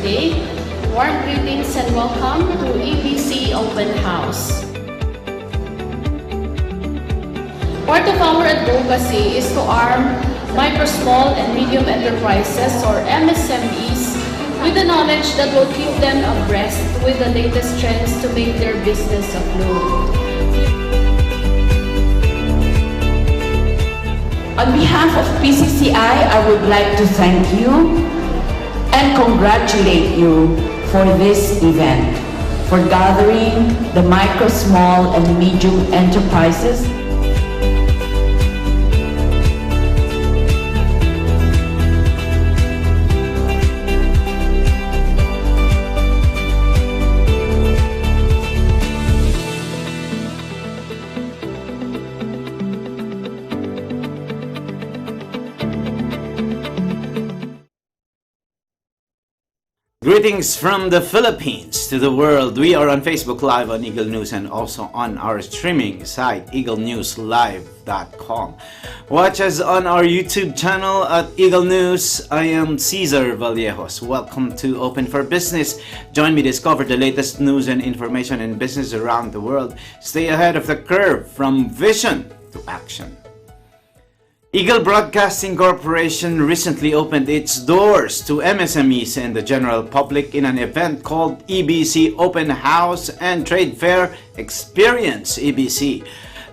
day. Warm greetings and welcome to EBC Open House. Part of our advocacy is to arm micro, small, and medium enterprises, or MSMEs, with the knowledge that will keep them abreast with the latest trends to make their business afloat. On behalf of PCCI, I would like to thank you and congratulate you for this event, for gathering the micro, small, and medium enterprises. Greetings from the Philippines to the world. We are on Facebook Live on Eagle News and also on our streaming site, eaglenewslive.com. Watch us on our YouTube channel at Eagle News. I am Cesar Vallejos. Welcome to Open for Business. Join me discover the latest news and information in business around the world. Stay ahead of the curve from vision to action. Eagle Broadcasting Corporation recently opened its doors to MSMEs and the general public in an event called EBC Open House and Trade Fair Experience EBC.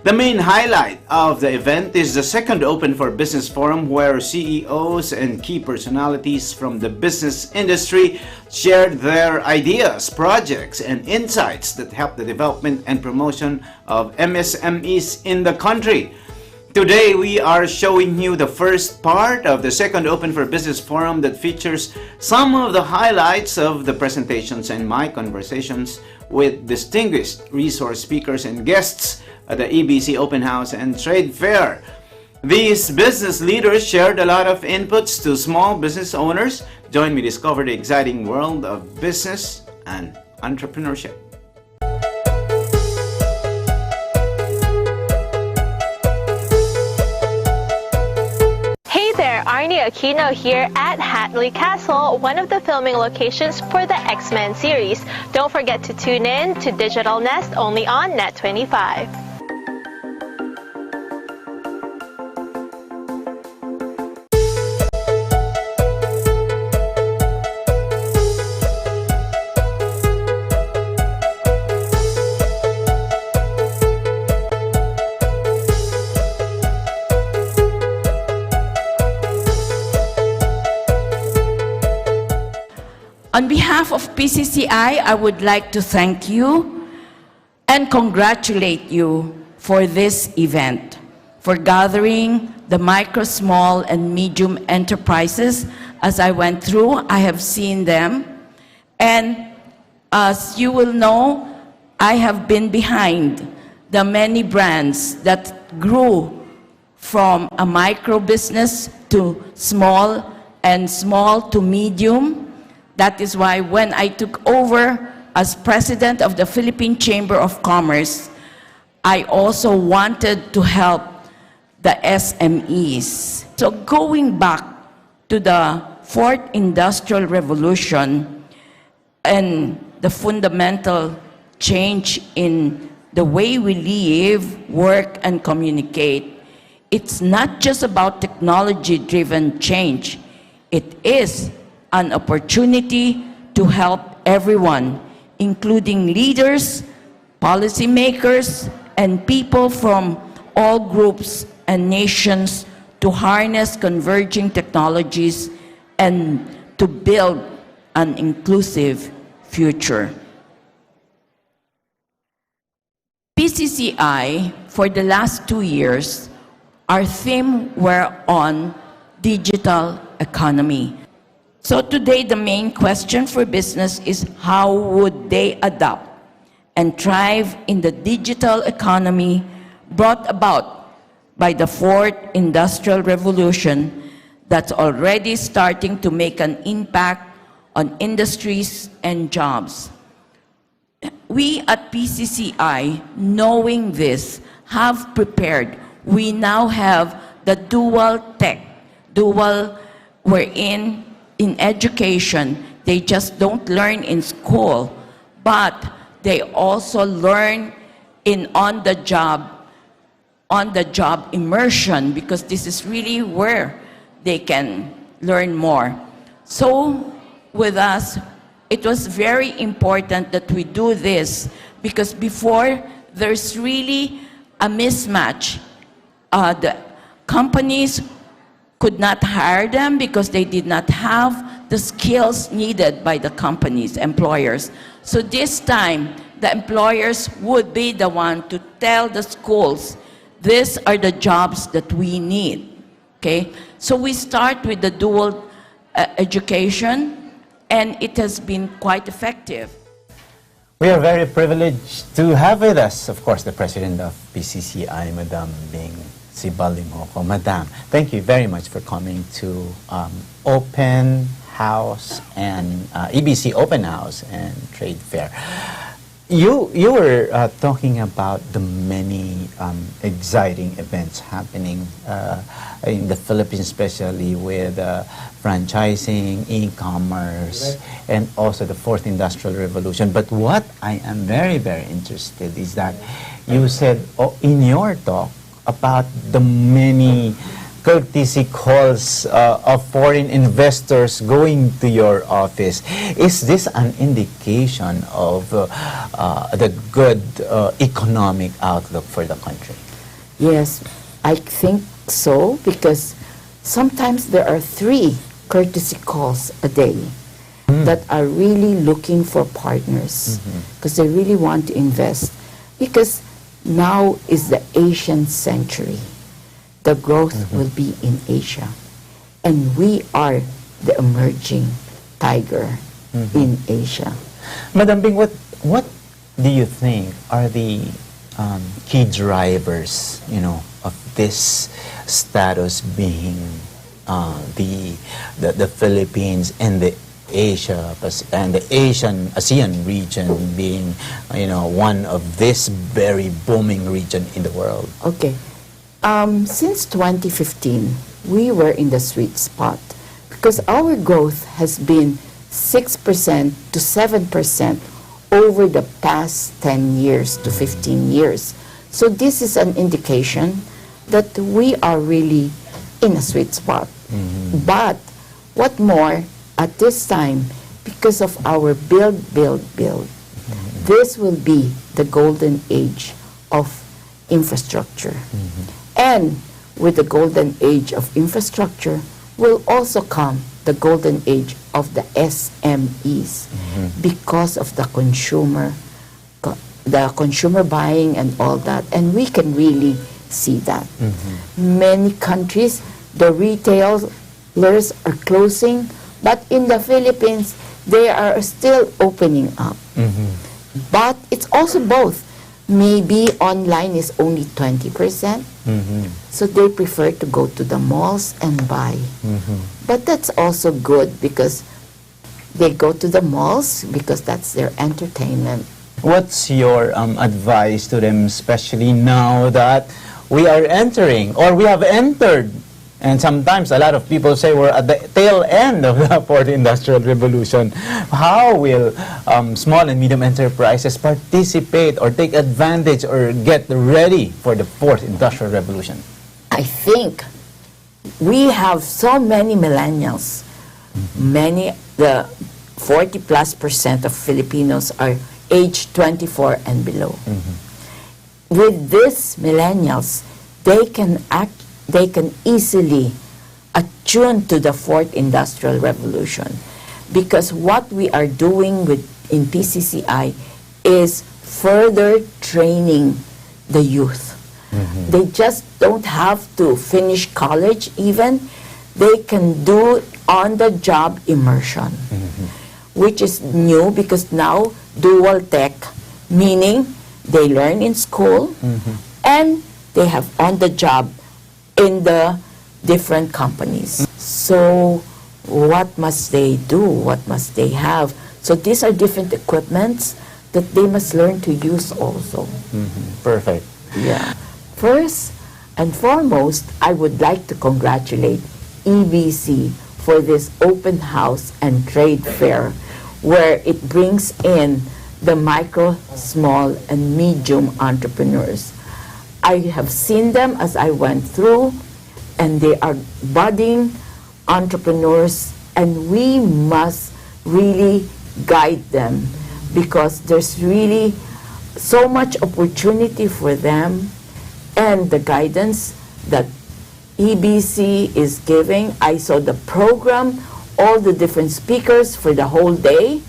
The main highlight of the event is the second Open for Business Forum, where CEOs and key personalities from the business industry shared their ideas, projects, and insights that help the development and promotion of MSMEs in the country. Today, we are showing you the first part of the second Open for Business Forum that features some of the highlights of the presentations and my conversations with distinguished resource speakers and guests at the EBC Open House and Trade Fair. These business leaders shared a lot of inputs to small business owners. Join me discover the exciting world of business and entrepreneurship. Arnie Aquino here at Hatley Castle, one of the filming locations for the X-Men series. Don't forget to tune in to Digital Nest only on Net 25. On behalf of PCCI, I would like to thank you and congratulate you for this event, for gathering the micro, small, and medium enterprises. As I went through, I have seen them. And as you will know, I have been behind the many brands that grew from a micro business to small and small to medium. That is why when I took over as president of the Philippine Chamber of Commerce, I also wanted to help the SMEs. So going back to the Fourth Industrial Revolution and the fundamental change in the way we live, work, and communicate, it's not just about technology-driven change. It is an opportunity to help everyone, including leaders, policymakers, and people from all groups and nations to harness converging technologies and to build an inclusive future. PCCI, for the last 2 years, our theme were on digital economy. So today, the main question for business is how would they adapt and thrive in the digital economy brought about by the Fourth Industrial Revolution that's already starting to make an impact on industries and jobs. We at PCCI, knowing this, have prepared. We now have the dual tech, wherein in education, They just don't learn in school, but they also learn in on-the-job immersion, because this is really where they can learn more. So with us, it was very important that we do this, because before there's really a mismatch. The companies could not hire them because they did not have the skills needed by the companies, employers. So this time, the employers would be the one to tell the schools, these are the jobs that we need, okay? So we start with the dual education, and it has been quite effective. We are very privileged to have with us, of course, the President of PCCI, Madam Bing Sibalimoko. Madam, thank you very much for coming to Open House and EBC Open House and Trade Fair. You were talking about the many exciting events happening in the Philippines, especially with franchising, e-commerce, and also the fourth industrial revolution. But what I am very, very interested is that you said in your talk about the many courtesy calls of foreign investors going to your office. Is this an indication of the good economic outlook for the country? Yes, I think so, because sometimes there are 3 courtesy calls a day that are really looking for partners, because they really want to invest, because now is the Asian century. The growth will be in Asia, and we are the emerging tiger in Asia. Madam Bing, what do you think are the key drivers, of this status being the Philippines and the Asia and the ASEAN region being, one of this very booming region in the world? Okay. Since 2015, we were in the sweet spot, because our growth has been 6% to 7% over the past 10 years to 15 years. So this is an indication that we are really in a sweet spot. But what more, at this time, because of our build, this will be the golden age of infrastructure. And with the golden age of infrastructure will also come the golden age of the SMEs, because of the consumer buying and all that. And we can really see that. Many countries, the retailers are closing, but in the Philippines, they are still opening up. But it's also both. Maybe online is only 20%, so they prefer to go to the malls and buy. But that's also good, because they go to the malls because that's their entertainment. What's your advice to them, especially now that we are entering, or we have entered, and sometimes a lot of people say we're at the tail end of the fourth industrial revolution? How will small and medium enterprises participate or take advantage or get ready for the fourth industrial revolution? I think we have so many millennials. The 40+% of Filipinos are age 24 and below. With these millennials, they can easily attune to the fourth industrial revolution, because what we are doing in PCCI is further training the youth. They just don't have to finish college even. They can do on-the-job immersion, which is new, because now dual tech, meaning they learn in school and they have on-the-job in the different companies. So what must they do? What must they have? So these are different equipments that they must learn to use also. Perfect. Yeah. First and foremost, I would like to congratulate EBC for this open house and trade fair where it brings in the micro, small, and medium entrepreneurs. I have seen them as I went through, and they are budding entrepreneurs, and we must really guide them because there's really so much opportunity for them, and the guidance that EBC is giving. I saw the program, all the different speakers for the whole day.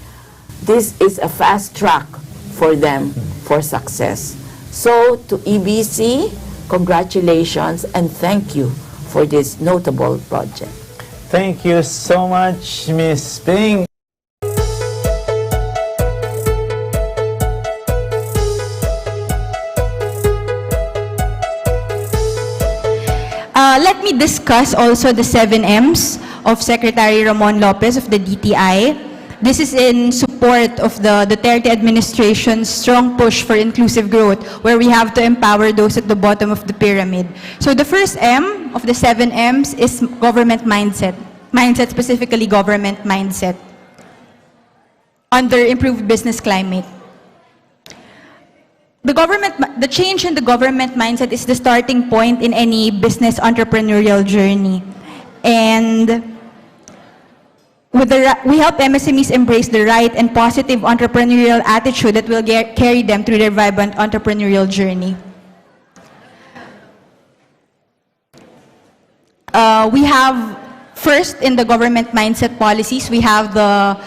This is a fast track for them for success. So to EBC, congratulations and thank you for this notable project. Thank you so much, Miss Ping. Let me discuss also the 7 M's of Secretary Ramon Lopez of the DTI. This is in support of the Duterte administration's strong push for inclusive growth, where we have to empower those at the bottom of the pyramid. So the first M of the 7 M's is government mindset. Mindset, specifically government mindset, under improved business climate. The change in the government mindset is the starting point in any business entrepreneurial journey. And we help MSMEs embrace the right and positive entrepreneurial attitude that will carry them through their vibrant entrepreneurial journey. We have, first, in the government mindset policies, we have the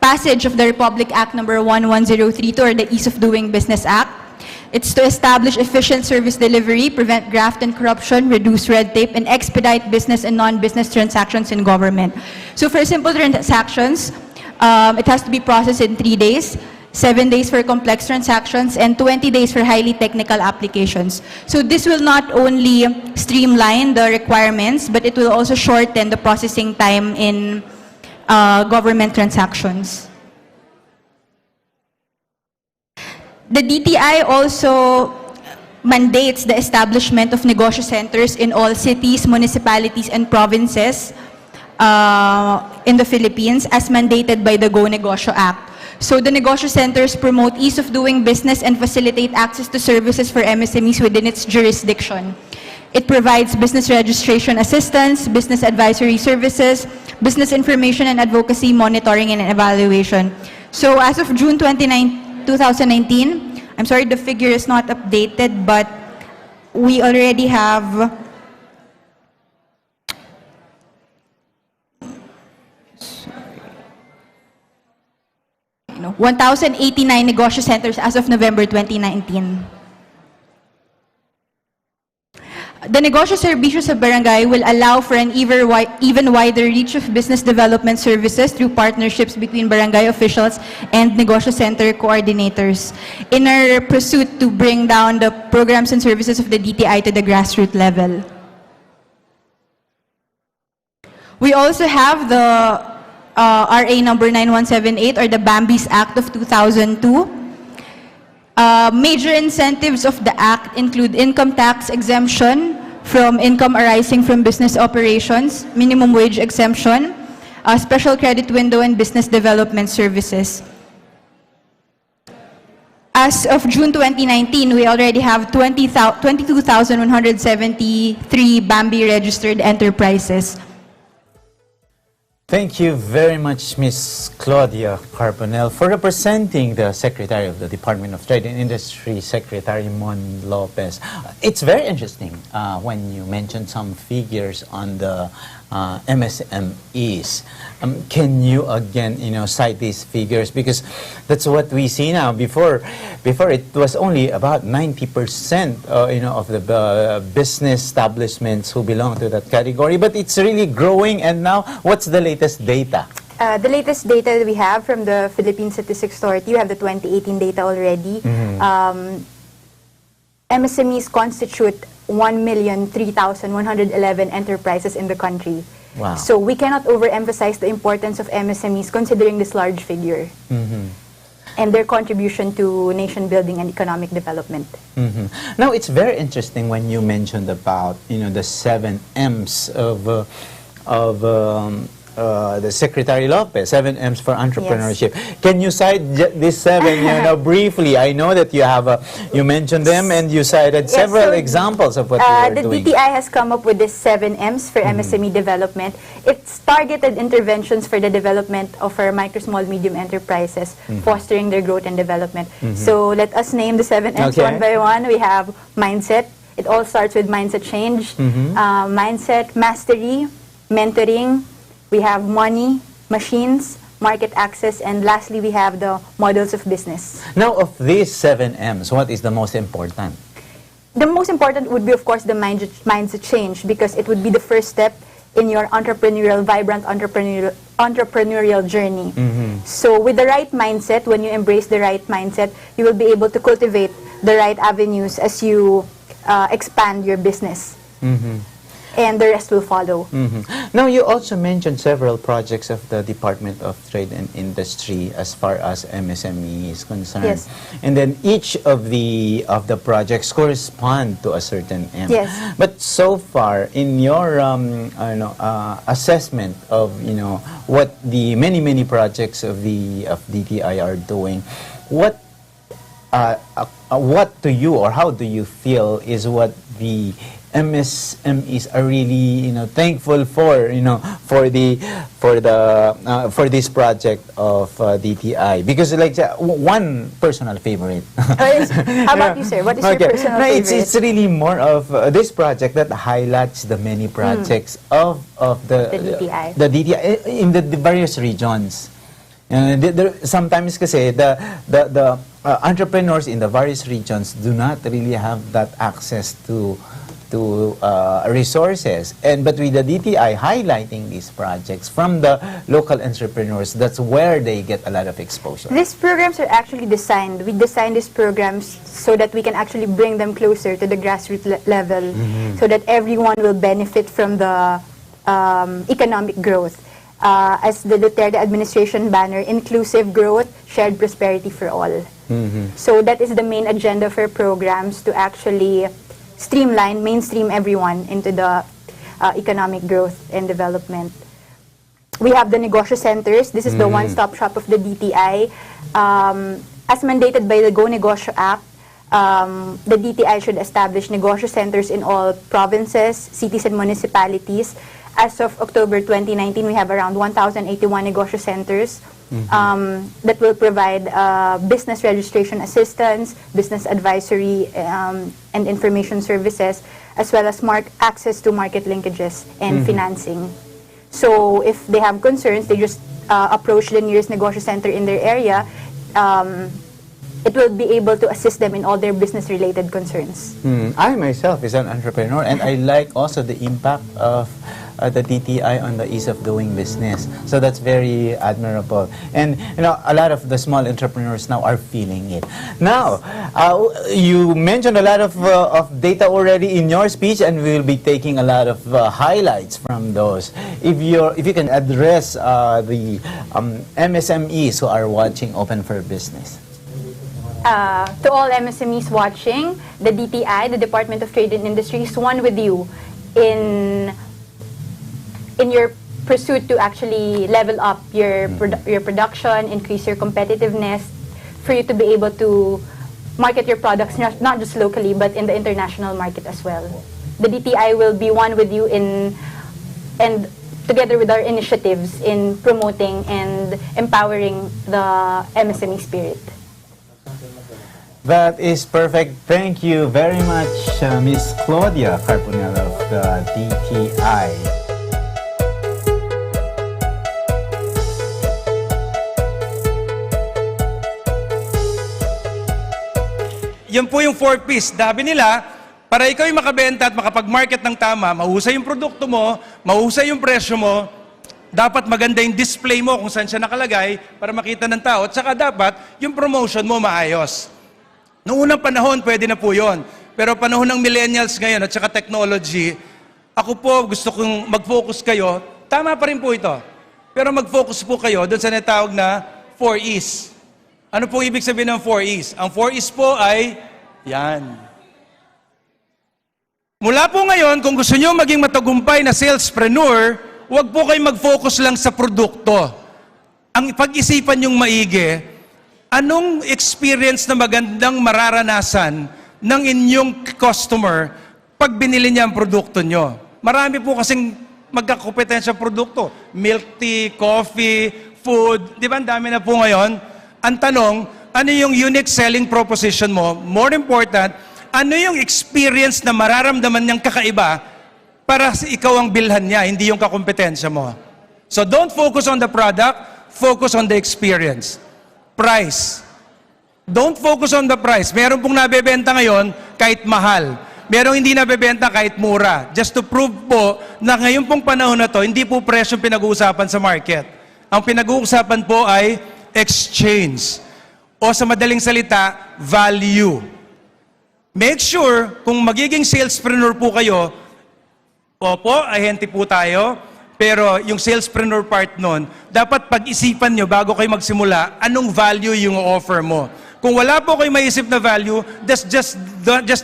passage of the Republic Act number 11032, or the Ease of Doing Business Act. It's to establish efficient service delivery, prevent graft and corruption, reduce red tape, and expedite business and non-business transactions in government. So for simple transactions, it has to be processed in 3 days, 7 days for complex transactions, and 20 days for highly technical applications. So this will not only streamline the requirements, but it will also shorten the processing time in government transactions. The DTI also mandates the establishment of negosyo centers in all cities, municipalities, and provinces in the Philippines, as mandated by the Go Negosyo Act. So the negosyo centers promote ease of doing business and facilitate access to services for MSMEs within its jurisdiction. It provides business registration assistance, business advisory services, business information and advocacy, monitoring, and evaluation. So as of June 2019, I'm sorry the figure is not updated, but we already have 1,089 negosyo centers as of November 2019. The negosyo serbisyo sa barangay will allow for an even wider reach of business development services through partnerships between barangay officials and negosyo center coordinators in our pursuit to bring down the programs and services of the DTI to the grassroots level. We also have the RA number 9178, or the Bambis Act of 2002. Major incentives of the Act include income tax exemption from income arising from business operations, minimum wage exemption, special credit window, and business development services. As of June 2019, we already have 22,173 Bambi registered enterprises. Thank you very much, Ms. Claudia Carbonell, for representing the Secretary of the Department of Trade and Industry, Secretary Mon Lopez. It's very interesting when you mentioned some figures on the MSMEs. Can you again, cite these figures, because that's what we see now. Before it was only about 90%, of the business establishments who belong to that category, but it's really growing. And now, what's the latest data? The latest data that we have from the Philippine Statistics Authority, you have the 2018 data already. MSMEs constitute 1,003,111 enterprises in the country. Wow. So we cannot overemphasize the importance of MSMEs considering this large figure and their contribution to nation building and economic development. Now, it's very interesting when you mentioned about the 7 M's of the Secretary Lopez, 7 M's for entrepreneurship. Can you cite these 7, briefly? I know that you have, you mentioned them and you cited several so, examples of what you are doing. The DTI has come up with this 7 M's for MSME development. It's targeted interventions for the development of our micro, small, medium enterprises, fostering their growth and development. So let us name the 7 M's one by one. We have mindset. It all starts with mindset change, mindset, mastery, mentoring. We have money, machines, market access, and lastly, we have the models of business. Now, of these 7 M's, what is the most important? The most important would be, of course, the mindset change, because it would be the first step in your vibrant entrepreneurial journey. So with the right mindset, when you embrace the right mindset, you will be able to cultivate the right avenues as you expand your business. And the rest will follow. Now, you also mentioned several projects of the Department of Trade and Industry as far as MSME is concerned. Yes. And then each of the projects correspond to a certain M. Yes. But so far, in your assessment of what the many projects of DTI are doing, what to you, or how do you feel is what the MSMEs are really, thankful for, for this project of DTI? Because, like, one personal favorite. How about you, sir? What is your personal favorite? It's really more of this project that highlights the many projects of the DTI. The DTI in the various regions. Sometimes kasi the entrepreneurs in the various regions do not really have that access to resources, but with the DTI highlighting these projects from the local entrepreneurs, that's where they get a lot of exposure. These programs are actually designed. We designed these programs so that we can actually bring them closer to the grassroots level, so that everyone will benefit from the economic growth. As the Duterte administration banner, inclusive growth, shared prosperity for all. So that is the main agenda for programs, to actually streamline, mainstream everyone into the economic growth and development. We have the negosyo centers. This is the one-stop shop of the DTI. As mandated by the Go Negosyo Act, the DTI should establish negosyo centers in all provinces, cities, and municipalities. As of October 2019, we have around 1,081 negosyo centers that will provide business registration assistance, business advisory, and information services, as well as access to market linkages and financing. So if they have concerns, they just approach the nearest negosyo center in their area. It will be able to assist them in all their business-related concerns. I myself is an entrepreneur, and I like also the impact of the DTI on the ease of doing business. So that's very admirable. And a lot of the small entrepreneurs now are feeling it. Now, you mentioned a lot of data already in your speech, and we'll be taking a lot of highlights from those. If you can address the MSMEs who are watching Open for Business. To all MSMEs watching, the DTI, the Department of Trade and Industry, is one with you in your pursuit to actually level up your production, increase your competitiveness, for you to be able to market your products not just locally but in the international market as well. The DTI will be one with you and together with our initiatives in promoting and empowering the MSME spirit. That is perfect. Thank you very much, Ms. Claudia Carponel of the DTI. Yan po yung 4Ps. Dabi nila, para ikaw yung makabenta at makapag-market ng tama, mahusay yung produkto mo, mahusay yung presyo mo, dapat maganda yung display mo kung saan siya nakalagay para makita ng tao, at saka dapat yung promotion mo maayos. Noong unang panahon, pwede na po yun. Pero panahon ng millennials ngayon at saka technology, ako po gusto kong mag-focus kayo, tama pa rin po ito, pero mag-focus po kayo doon sa natawag na 4Es. Ano po ibig sabihin ng 4Es? Ang 4Es po ay, yan. Mula po ngayon, kung gusto nyo maging matagumpay na salespreneur, huwag po kayo mag-focus lang sa produkto. Ang pag-isipan yung maigi, anong experience na magandang mararanasan ng inyong customer pag binili niya ang produkto nyo? Marami po kasing magkakompetensya produkto. Milk tea, coffee, food, di ba? Ang dami na po ngayon. Ang tanong, ano yung unique selling proposition mo? More important, ano yung experience na mararamdaman niyang kakaiba para ikaw ang bilhan niya, hindi yung kakompetensya mo. So don't focus on the product, focus on the experience. Price. Don't focus on the price. Meron pong nabebenta ngayon kahit mahal. Merong hindi nabebenta kahit mura. Just to prove po na ngayon pong panahon na to, hindi po presyo pinag-uusapan sa market. Ang pinag-uusapan po ay exchange. O sa madaling salita, value. Make sure, kung magiging salespreneur po kayo, opo, ahente po tayo, pero yung salespreneur part nun, dapat pag-isipan nyo bago kayo magsimula, anong value yung offer mo. Kung wala po kayo maisip na value, just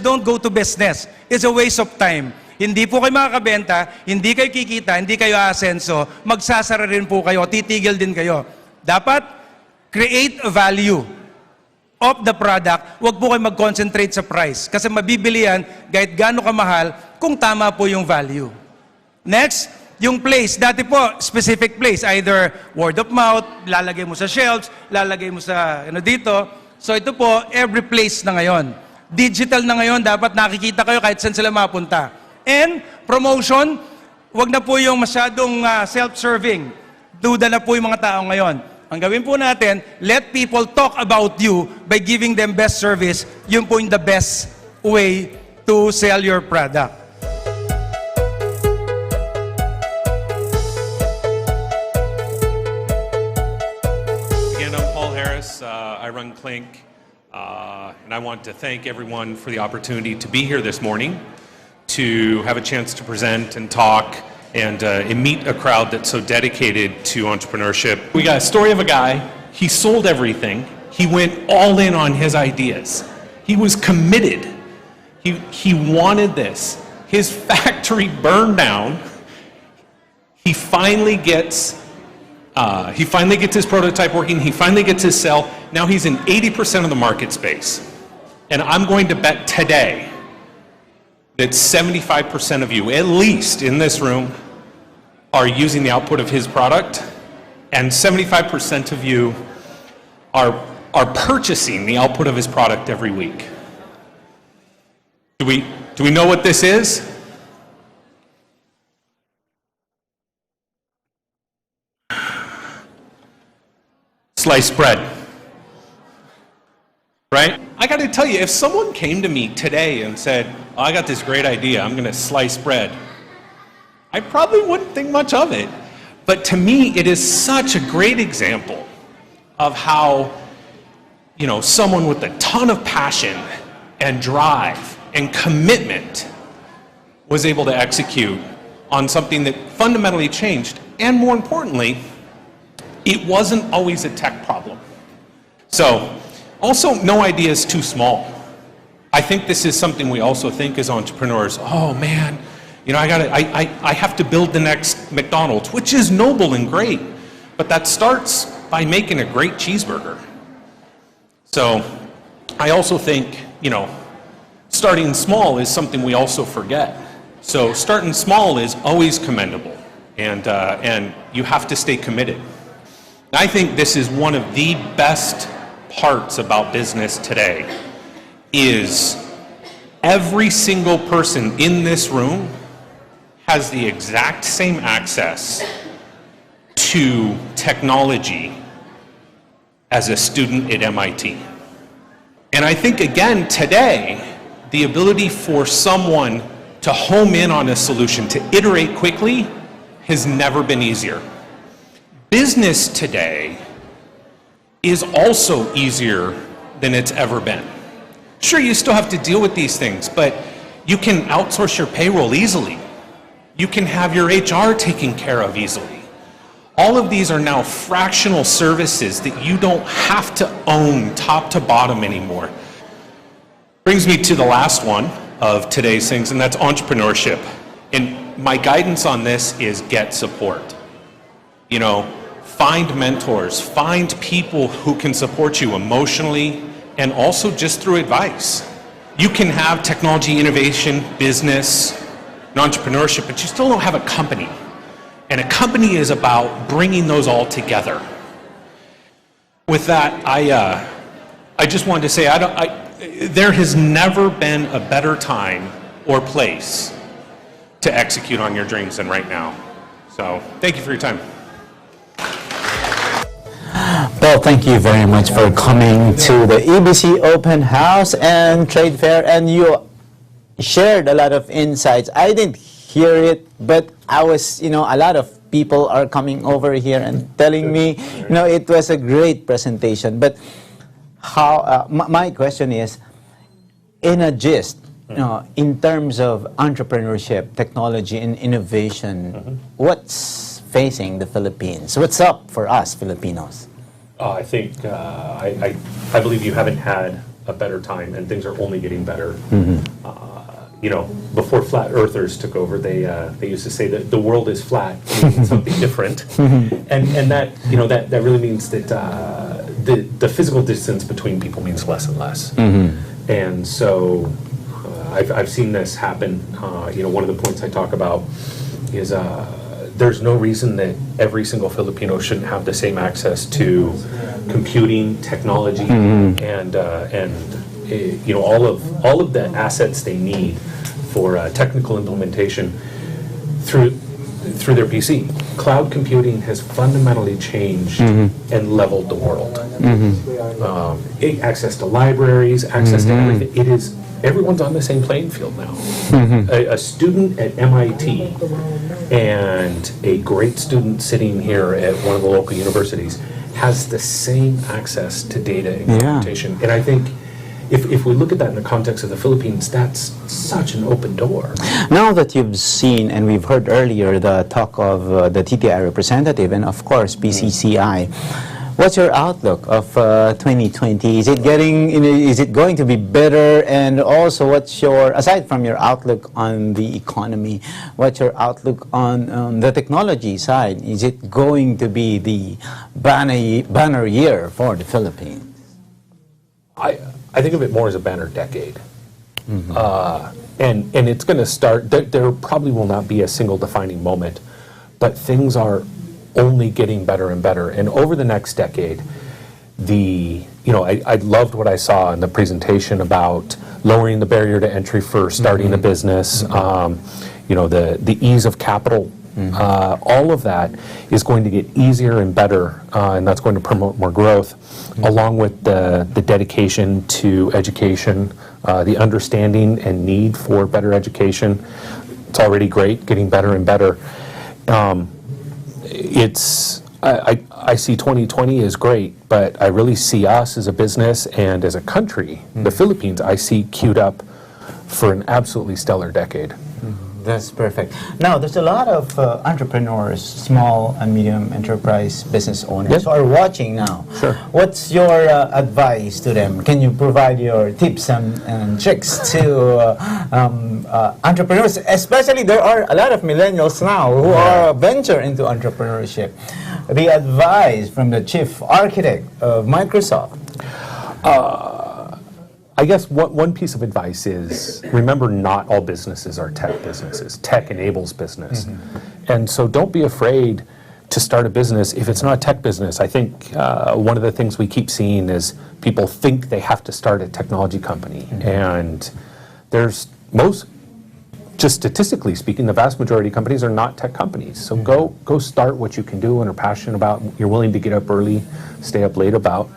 don't go to business. It's a waste of time. Hindi po kayo makakabenta, hindi kayo kikita, hindi kayo aasenso, magsasara rin po kayo, titigil din kayo. Dapat, create a value of the product, huwag po kayo mag-concentrate sa price. Kasi mabibili yan, kahit gaano kamahal, kung tama po yung value. Next, yung place. Dati po, specific place. Either word of mouth, lalagay mo sa shelves, lalagay mo sa dito. So ito po, every place na ngayon. Digital na ngayon, dapat nakikita kayo kahit saan sila mapunta. And promotion, huwag na po yung masyadong self-serving. Duda na po yung mga tao ngayon. Ang gawin po natin, let people talk about you by giving them best service. Yun po yung the best way to sell your product. Again, I'm Paul Harris. I run Clink. And I want to thank everyone for the opportunity to be here this morning, to have a chance to present and talk and meet a crowd that's so dedicated to entrepreneurship. We got a story of a guy, he sold everything, he went all in on his ideas. He was committed. He wanted this. His factory burned down. He finally gets his prototype working, he finally gets his cell. Now he's in 80% of the market space. And I'm going to bet today that 75% of you, at least in this room, are using the output of his product, and 75% of you are purchasing the output of his product every week. Do we know what this is? Sliced bread. Right? I got to tell you, if someone came to me today and said, oh, I got this great idea, I'm going to slice bread, I probably wouldn't think much of it. But to me, it is such a great example of how, someone with a ton of passion and drive and commitment was able to execute on something that fundamentally changed. And more importantly, it wasn't always a tech problem. So, also, no idea is too small. I think this is something we also think as entrepreneurs, oh man, I have to build the next McDonald's, which is noble and great, but that starts by making a great cheeseburger. So, I also think, starting small is something we also forget. So, starting small is always commendable, and you have to stay committed. I think this is one of the best parts about business today is every single person in this room has the exact same access to technology as a student at MIT. And I think, again, today, the ability for someone to home in on a solution, to iterate quickly, has never been easier. Business today is also easier than it's ever been. Sure, you still have to deal with these things, but you can outsource your payroll easily. You can have your HR taken care of easily. All of these are now fractional services that you don't have to own top to bottom anymore. Brings me to the last one of today's things, and that's entrepreneurship. And my guidance on this is get support. You know, find mentors, find people who can support you emotionally and also just through advice. You can have technology, innovation, business, and entrepreneurship, but you still don't have a company. And a company is about bringing those all together. With that, I just wanted to say, there has never been a better time or place to execute on your dreams than right now. So, thank you for your time. Well, thank you very much for coming to the EBC Open House and Trade Fair, and you shared a lot of insights. I didn't hear it, but I was, a lot of people are coming over here and telling me, it was a great presentation. But how? My question is, in a gist, in terms of entrepreneurship, technology, and innovation, what's facing the Philippines? What's up for us Filipinos? I think I believe you haven't had a better time, and things are only getting better. Before flat earthers took over, they used to say that the world is flat, meaning something different, and that that really means that the physical distance between people means less and less, and so I've seen this happen. One of the points I talk about is. There's no reason that every single Filipino shouldn't have the same access to computing, technology, and all of the assets they need for technical implementation through their PC. Cloud computing has fundamentally changed and leveled the world. Access to libraries, access to everything. Everyone's on the same playing field now. A student at MIT and a great student sitting here at one of the local universities has the same access to data and computation. And I think if we look at that in the context of the Philippines, that's such an open door. Now that you've seen, and we've heard earlier the talk of the TTI representative and of course PCCI, what's your outlook of 2020? Is it going to be better? And also, what's your, aside from your outlook on the economy, what's your outlook on the technology side? Is it going to be the banner year for the Philippines? I think of it more as a banner decade. And it's going to start, there probably will not be a single defining moment, but things are only getting better and better. And over the next decade, I loved what I saw in the presentation about lowering the barrier to entry for starting a business, the ease of capital. All of that is going to get easier and better, and that's going to promote more growth, along with the dedication to education, the understanding and need for better education. It's already great, getting better and better. I see 2020 as great, but I really see us as a business and as a country, the Philippines, I see queued up for an absolutely stellar decade. That's perfect. Now, there's a lot of entrepreneurs, small and medium enterprise business owners who are watching now. Sure. What's your advice to them? Can you provide your tips and tricks to entrepreneurs? Especially, there are a lot of millennials now who are venture into entrepreneurship. The advice from the chief architect of Microsoft. I guess one piece of advice is, remember, not all businesses are tech businesses. Tech enables business. And so don't be afraid to start a business if it's not a tech business. I think one of the things we keep seeing is people think they have to start a technology company. And just statistically speaking, the vast majority of companies are not tech companies. So go start what you can do and are passionate about, you're willing to get up early, stay up late about.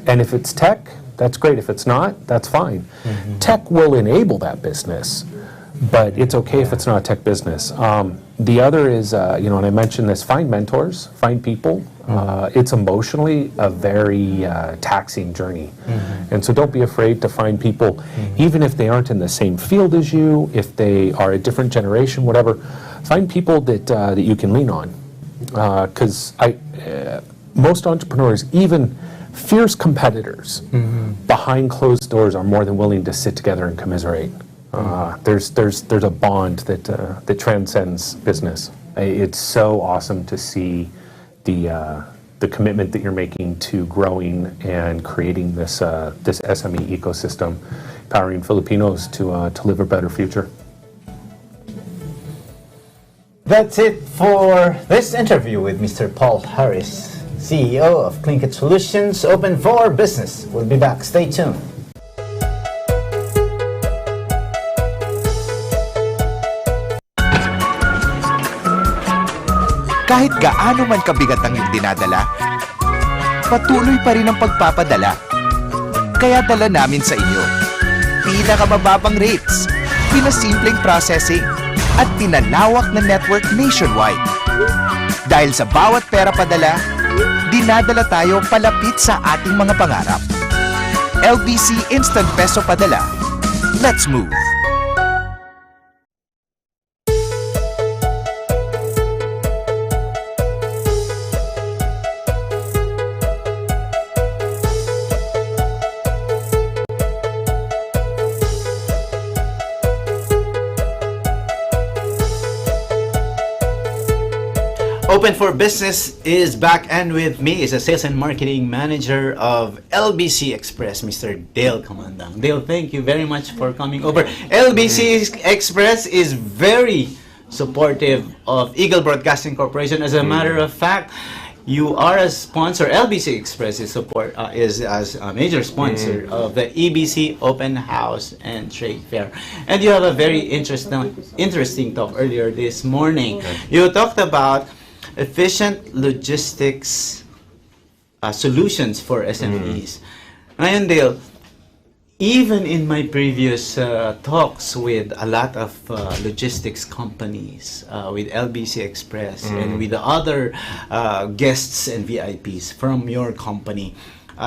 And if it's tech, that's great. If it's not, that's fine. Tech will enable that business, but it's okay if it's not a tech business. The other is, and I mentioned this, find mentors, find people. It's emotionally a very taxing journey. And so don't be afraid to find people, even if they aren't in the same field as you, if they are a different generation, whatever. Find people that you can lean on. Because most entrepreneurs, even fierce competitors, behind closed doors are more than willing to sit together and commiserate. There's a bond that transcends business. It's so awesome to see the commitment that you're making to growing and creating this SME ecosystem, empowering Filipinos to live a better future. That's it for this interview with Mr. Paul Harris, CEO of Clinkit Solutions, open for business. We'll be back. Stay tuned. Kahit gaano man kabigat ang iyong dinadala, patuloy pa rin ang pagpapadala. Kaya dala namin sa inyo pinakamababang rates, pinasimpleng processing, at pinalawak na network nationwide. Dahil sa bawat pera padala, dinadala tayo palapit sa ating mga pangarap. LBC Instant Peso Padala. Let's move! Open for Business is back, and with me is a sales and marketing manager of LBC Express, Mr. Dale Kamandang. Dale, thank you very much for coming over. LBC Express is very supportive of Eagle Broadcasting Corporation. As a matter of fact, you are a sponsor. LBC Express is as a major sponsor of the EBC Open House and Trade Fair. And you have a very interesting talk earlier this morning. You talked about efficient logistics solutions for SMEs. Ngayon, Dale, even in my previous talks with a lot of logistics companies, with LBC Express and with the other guests and VIPs from your company,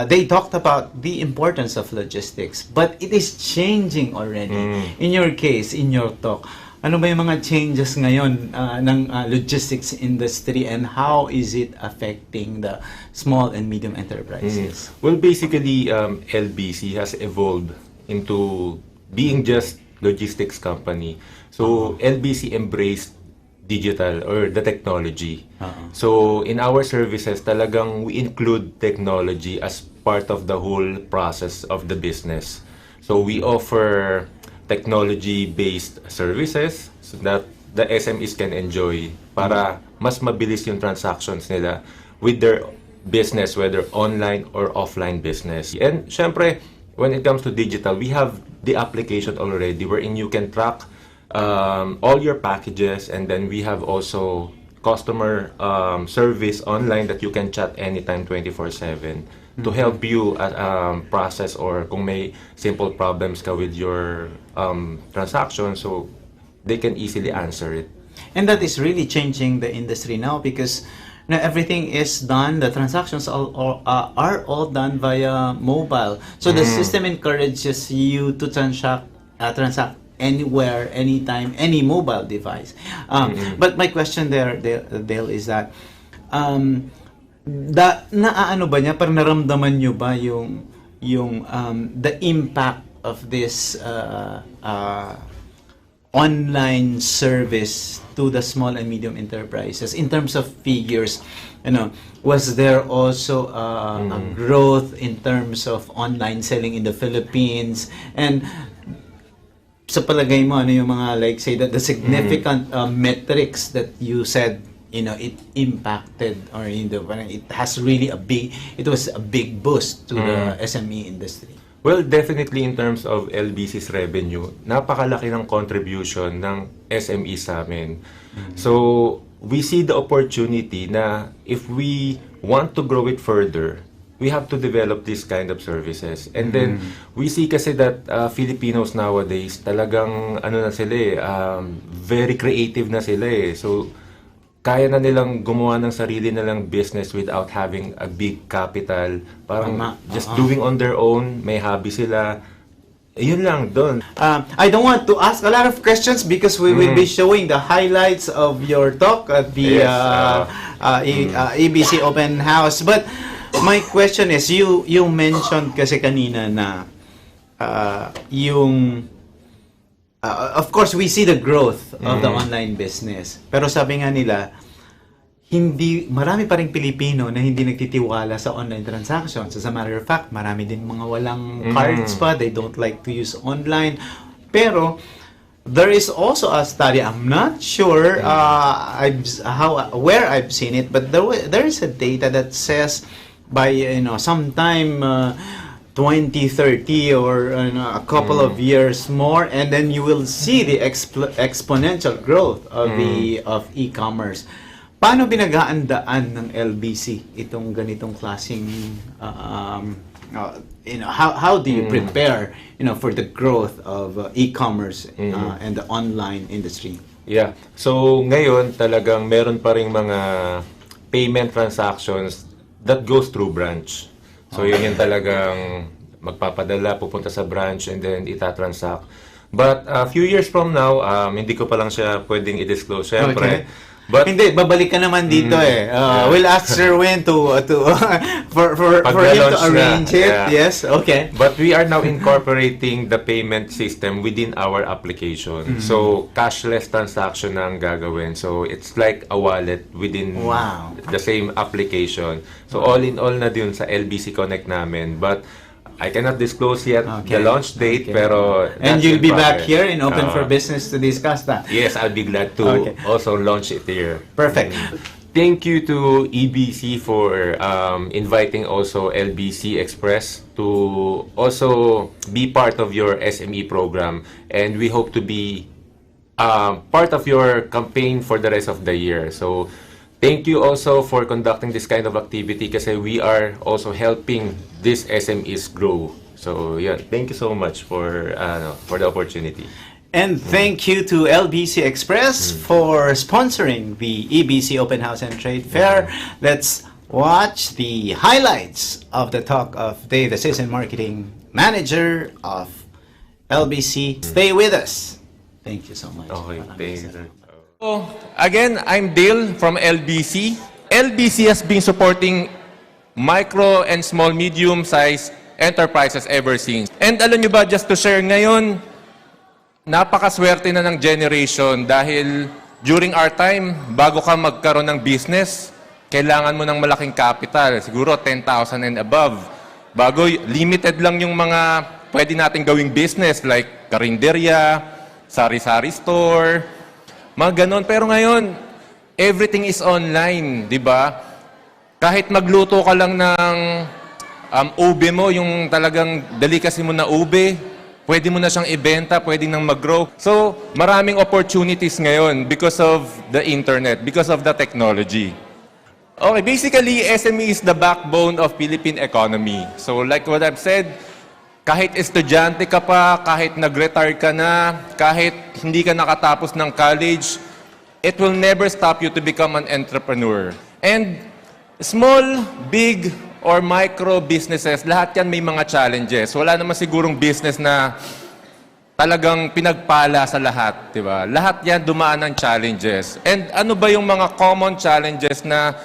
they talked about the importance of logistics, but it is changing already. In your case, in your talk, ano ba yung mga changes ngayon ng logistics industry, and how is it affecting the small and medium enterprises? Well, basically, LBC has evolved into being just logistics company. So, LBC embraced digital or the technology. So, in our services, talagang we include technology as part of the whole process of the business. So, we offer technology-based services so that the SMEs can enjoy para mas mabilis yung transactions nila with their business, whether online or offline business. And syempre, when it comes to digital, we have the application already wherein you can track all your packages, and then we have also customer service online that you can chat anytime 24/7 to help you process, or kung may simple problems ka with your transaction, so they can easily answer it. And that is really changing the industry now, because now everything is done, the transactions are all done via mobile. So the system encourages you to transact anywhere, anytime, any mobile device. But my question there, Dale, is that naano ba niya, parang naramdaman niyo ba yung the impact of this online service to the small and medium enterprises in terms of figures? Was there also a growth in terms of online selling in the Philippines? And sa palagay mo, ano yung mga, like, say that the significant metrics that you said it impacted, or it has really it was a big boost to the SME industry? Well, definitely in terms of LBC's revenue, napakalaki ng contribution ng SME sa amin. So, we see the opportunity na if we want to grow it further, we have to develop this kind of services. And then, we see kasi that Filipinos nowadays, talagang na sila very creative na sila So, kaya na nilang gumawa ng sarili nilang business without having a big capital. Parang just doing on their own, may hobby sila. Yun lang, doon. I don't want to ask a lot of questions because we will be showing the highlights of your talk at the EBC Open House. But my question is, you mentioned kasi kanina na yung of course, we see the growth of the online business. Pero sabi nga nila, marami pa ring Pilipino na hindi nagtitiwala sa online transactions. As a matter of fact, marami din mga walang cards pa. They don't like to use online. Pero, there is also a study, I'm not sure where I've seen it, but there is a data that says by sometime 2030 or a couple of years more, and then you will see the exponential growth of e-commerce. Paano binagaandaan ng LBC itong ganitong klaseng how do you prepare for the growth of e-commerce and the online industry? Yeah. So ngayon talagang meron pa ring mga payment transactions that goes through branch. So yun yung talagang magpapadala, pupunta sa branch and then itatransact. But a few years from now, hindi ko pa lang siya pwedeng i-disclose syempre. Okay. But hindi, babalik ka naman dito We'll ask Sir Win to for him to arrange it. Yeah. Yes, okay. But we are now incorporating the payment system within our application. So cashless transaction na ang gagawin. So it's like a wallet within the same application. So all in all na dun sa LBC Connect namin. But I cannot disclose yet the launch date, pero and you'll be back progress. here in Open for Business to discuss that. Yes, I'll be glad to also launch it here. Perfect. Thank you to EBC for inviting also LBC Express to also be part of your SME program, and we hope to be part of your campaign for the rest of the year. So thank you also for conducting this kind of activity kasi we are also helping these SMEs grow. So yeah, thank you so much for the opportunity. And thank you to LBC Express for sponsoring the EBC Open House and Trade Fair. Let's watch the highlights of the talk of Dave, the Sales and Marketing Manager of LBC. Stay with us. Thank you so much. Okay, thank you. So, again, I'm Dale from LBC. LBC has been supporting micro and small medium-sized enterprises ever since. And alam nyo ba, just to share ngayon, napakaswerte na ng generation dahil during our time, bago ka magkaroon ng business, kailangan mo ng malaking capital, siguro 10,000 and above. Bago, limited lang yung mga pwede natin gawing business like karinderya, sari-sari store, mga ganon. Pero ngayon, everything is online, di ba? Kahit magluto ka lang ng ube mo, yung talagang delicacy mo na ube, pwede mo na siyang ibenta, pwede nang mag-grow. So, maraming opportunities ngayon because of the internet, because of the technology. Okay, basically, SME is the backbone of Philippine economy. So, like what I've said, kahit estudyante ka pa, kahit nag-retire ka na, kahit hindi ka nakatapos ng college, it will never stop you to become an entrepreneur. And small, big, or micro businesses, lahat yan may mga challenges. Wala naman sigurong business na talagang pinagpala sa lahat, di ba? Lahat yan dumaan ng challenges. And ano ba yung mga common challenges na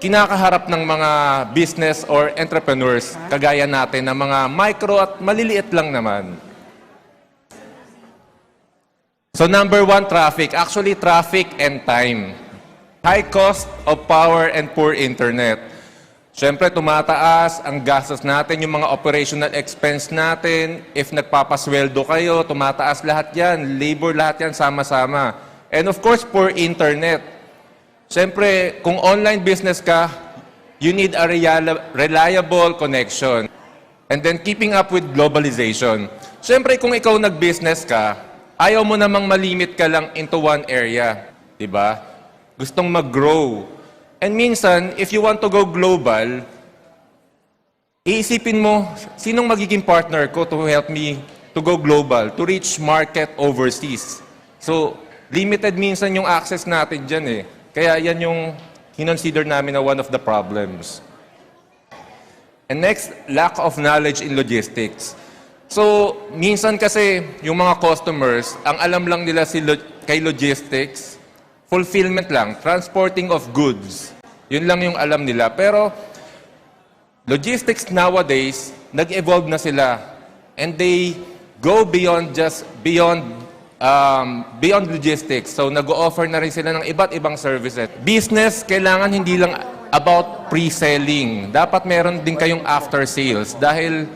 kinakaharap ng mga business or entrepreneurs kagaya natin na mga micro at maliliit lang naman? So number one, traffic. Actually, traffic and time. High cost of power and poor internet. Siyempre, tumataas ang gastos natin, yung mga operational expense natin. If nagpapasweldo kayo, tumataas lahat yan. Labor, lahat yan, sama-sama. And of course, poor internet. Siyempre, kung online business ka, you need a reliable connection. And then keeping up with globalization. Siyempre, kung ikaw nag-business ka, ayaw mo namang malimit ka lang into one area. Diba? Gustong mag-grow. And minsan, if you want to go global, iisipin mo, sinong magiging partner ko to help me to go global, to reach market overseas? So, limited minsan yung access natin dyan eh. Kaya yan yung kinonsider namin na one of the problems. And next, lack of knowledge in logistics. So, minsan kasi yung mga customers, ang alam lang nila kay logistics, fulfillment lang, transporting of goods. Yun lang yung alam nila. Pero, logistics nowadays, nag-evolve na sila. And they go beyond beyond logistics. So nag-o-offer na rin sila ng iba't ibang services. Business, kailangan hindi lang about pre-selling. Dapat meron din kayong after sales dahil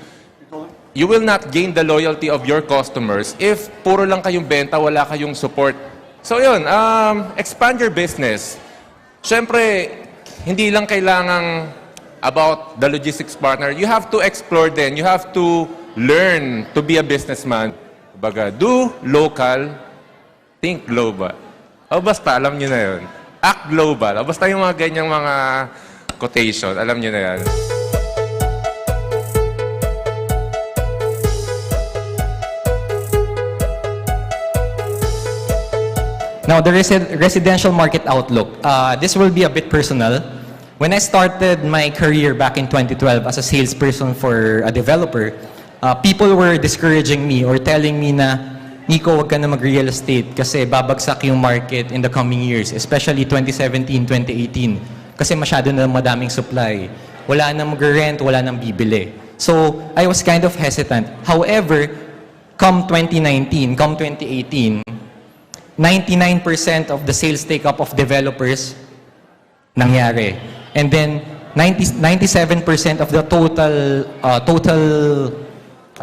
you will not gain the loyalty of your customers if puro lang kayong benta, wala kayong support. So yun, expand your business. Siyempre, hindi lang kailangang about the logistics partner. You have to explore then. You have to learn to be a businessman. Baga, do local, think global. O basta, alam nyo na yun. Act global. O basta yung mga ganyang mga quotation, alam nyo na yan. Now, the residential market outlook. This will be a bit personal. When I started my career back in 2012 as a salesperson for a developer, people were discouraging me or telling me na, Nico, wag ka na mag-real estate kasi babagsak yung market in the coming years, especially 2017, 2018. Kasi masyado na madaming supply. Wala nang mag-rent, wala nang bibili. So, I was kind of hesitant. However, come 2019, come 2018, 99% of the sales take-up of developers nangyari. And then 97% of the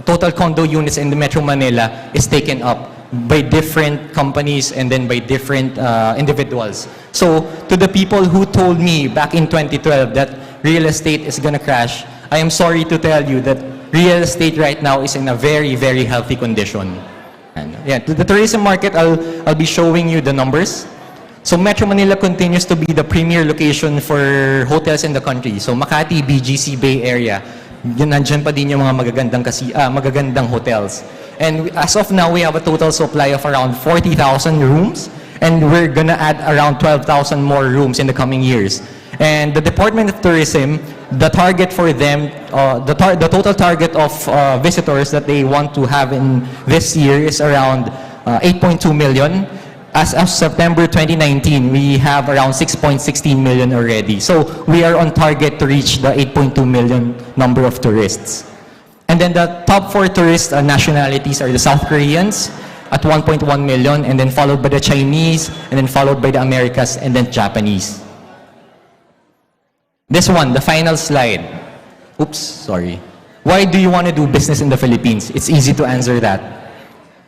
total condo units in the Metro Manila is taken up by different companies and then by different individuals. So to the people who told me back in 2012 that real estate is gonna crash, I am sorry to tell you that real estate right now is in a very, very healthy condition. And yeah, to the tourism market, I'll be showing you the numbers. So Metro Manila continues to be the premier location for hotels in the country. So Makati, BGC, Bay Area, yun, nandyan pa din yung mga magagandang hotels. And as of now, we have a total supply of around 40,000 rooms, and we're gonna add around 12,000 more rooms in the coming years. And the Department of Tourism, the target for them, the total target of visitors that they want to have in this year is around 8.2 million. As of September 2019, we have around 6.16 million already. So we are on target to reach the 8.2 million number of tourists. And then the top 4 tourist nationalities are the South Koreans at 1.1 million, and then followed by the Chinese, and then followed by the Americas, and then Japanese. This one, the final slide. Oops, sorry. Why do you want to do business in the Philippines? It's easy to answer that.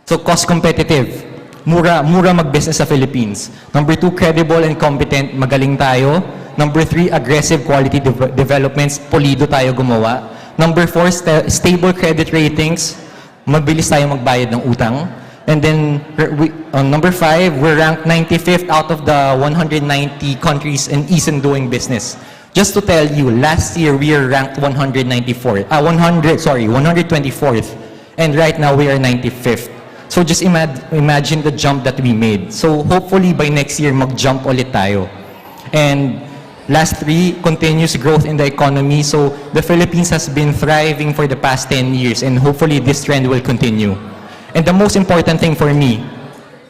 So cost competitive. Mura mag-business sa Philippines. Number 2, credible and competent, magaling tayo. Number 3, aggressive quality developments, polido tayo gumawa. Number 4, stable credit ratings, mabilis tayo magbayad ng utang. And then, number 5, we're ranked 95th out of the 190 countries in ease in doing business. Just to tell you, last year we are ranked 124th. And right now we are 95th. So just imagine the jump that we made. So hopefully by next year, mag-jump ulit tayo. And last 3, continuous growth in the economy. So the Philippines has been thriving for the past 10 years, and hopefully this trend will continue. And the most important thing for me,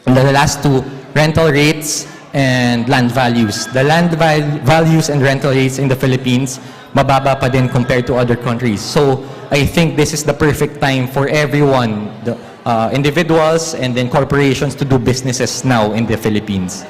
the last 2, rental rates and land values. The land values and rental rates in the Philippines, mababa pa din compared to other countries. So I think this is the perfect time for everyone, the individuals and then corporations, to do businesses now in the Philippines.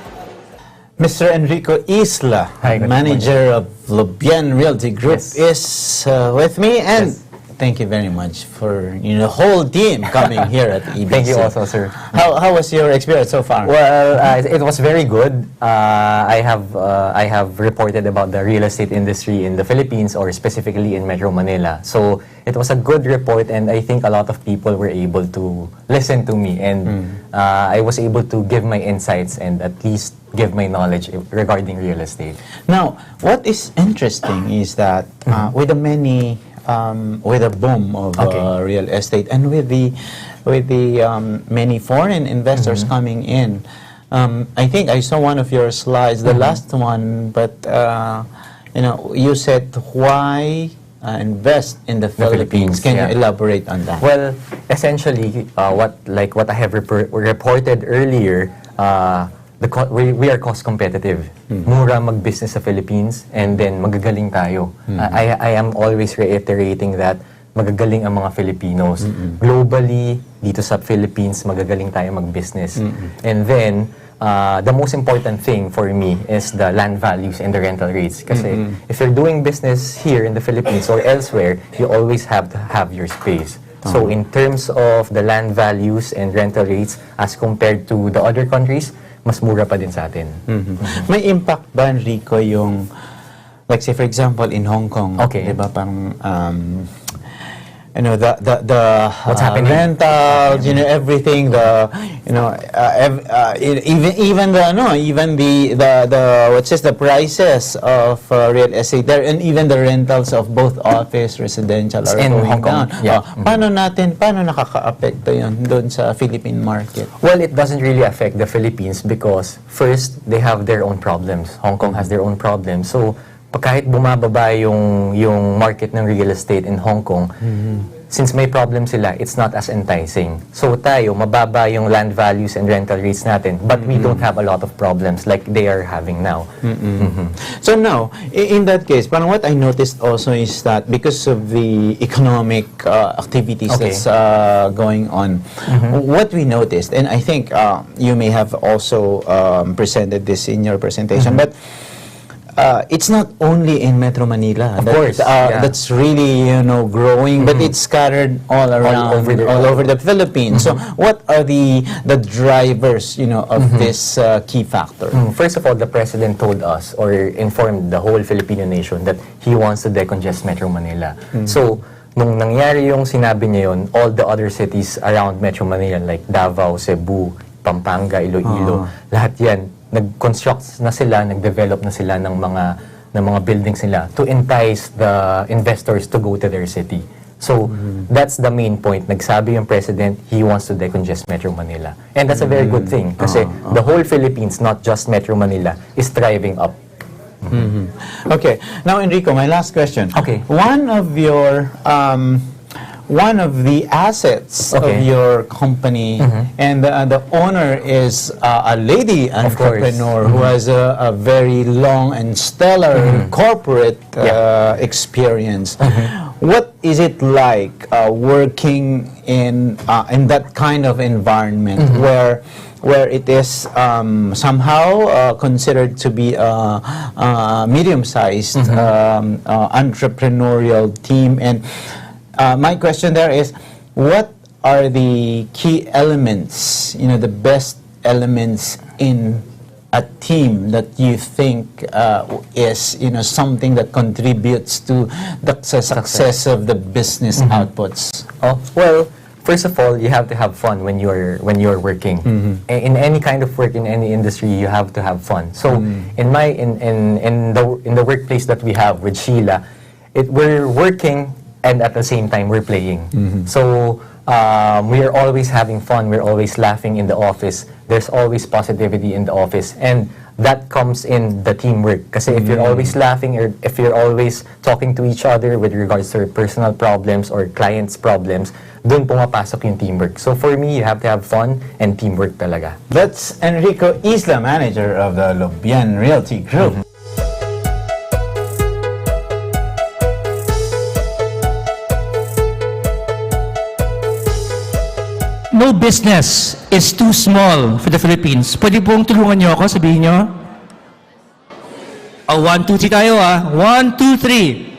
Mr. Enrico Isla, manager of Lubian Realty Group, is with me, and thank you very much for the whole team coming here at EBC. Thank you also, sir. How was your experience so far? Well, it was very good. I have reported about the real estate industry in the Philippines, or specifically in Metro Manila. So it was a good report, and I think a lot of people were able to listen to me, and I was able to give my insights and at least give my knowledge regarding real estate. Now, what is interesting is that with the many with the boom of real estate, and with the many foreign investors coming in, I think I saw one of your slides, the last one, but you said why invest in the Philippines. Can you elaborate on that? Well, essentially, what I have reported earlier, we are cost competitive. Mura mag-business sa Philippines, and then magagaling tayo. I am always reiterating that magagaling ang mga Filipinos. Globally, dito sa Philippines, magagaling tayo mag-business. And then, the most important thing for me is the land values and the rental rates. Kasi if you're doing business here in the Philippines or elsewhere, you always have to have your space. So in terms of the land values and rental rates as compared to the other countries, mas mura pa din sa atin. May impact ba, Enrico, yung, like say for example, in Hong Kong, Okay. diba, parang, you know, the What's happening? rentals, you know, everything, the, you know, even the what's this, the prices of real estate there, and even the rentals of both office, residential are In going Hong Kong, down. yeah. Paano nakaka-apekto yun doon sa Philippine market? Well, it doesn't really affect the Philippines because first, they have their own problems. Hong Kong has their own problems. So, kahit bumababa yung market ng real estate in Hong Kong, since may problem sila, it's not as enticing. So tayo, mababa yung land values and rental rates natin, but we don't have a lot of problems like they are having now. So now, in that case, parang what I noticed also is that because of the economic activities Okay. that's going on, what we noticed, and I think you may have also presented this in your presentation, but it's not only in Metro Manila. Of course, yeah. That's really, you know, growing, but it's scattered all around, all over the Philippines. So, what are the drivers, you know, of this key factor? First of all, the President told us or informed the whole Filipino nation that he wants to decongest Metro Manila. So, nung nangyari yung sinabi niya yun, all the other cities around Metro Manila like Davao, Cebu, Pampanga, Iloilo, lahat yan, nag-construct na sila, nag-develop na sila ng mga buildings nila to entice the investors to go to their city. So, that's the main point. Nagsabi yung President, he wants to decongest Metro Manila. And that's a very good thing kasi the whole Philippines, not just Metro Manila, is thriving up. Okay. Now, Enrico, my last question. Okay. One of the assets of Okay. your company, and the owner is a lady entrepreneur who has a very long and stellar corporate experience. What is it like working in that kind of environment where it is somehow considered to be a medium-sized entrepreneurial team? And my question there is, what are the key elements, you know, the best elements in a team that you think is, you know, something that contributes to the success of the business outputs? Oh, well, first of all, you have to have fun when you're working. In any kind of work, in any industry, you have to have fun. So, in the workplace that we have with Sheila, we're working and at the same time we're playing. So we are always having fun, we're always laughing in the office, there's always positivity in the office, and that comes in the teamwork. Kasi if you're always laughing or if you're always talking to each other with regards to personal problems or clients' problems, dun pumapasok yung teamwork. So for me, you have to have fun and teamwork talaga. That's Enrico Isla, manager of the Lubian Realty Group. No business is too small for the Philippines. Pwede pong tulungan niyo ako, sabihin niyo? 1, 2, 3 tayo 1, 2, 3.